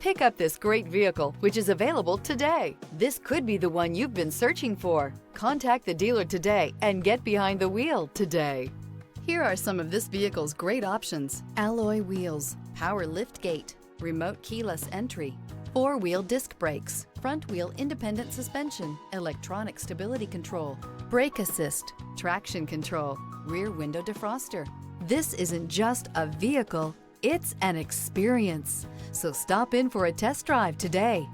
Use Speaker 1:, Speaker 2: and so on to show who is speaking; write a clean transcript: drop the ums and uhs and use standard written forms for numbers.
Speaker 1: Pick up this great vehicle, which is available today. This could be the one you've been searching for. Contact the dealer today and get behind the wheel today. Here are some of this vehicle's great options: alloy wheels, power lift gate, remote keyless entry, four-wheel disc brakes, front wheel independent suspension, electronic stability control, brake assist, traction control, rear window defroster. This isn't just a vehicle, it's an experience. So stop in for a test drive today.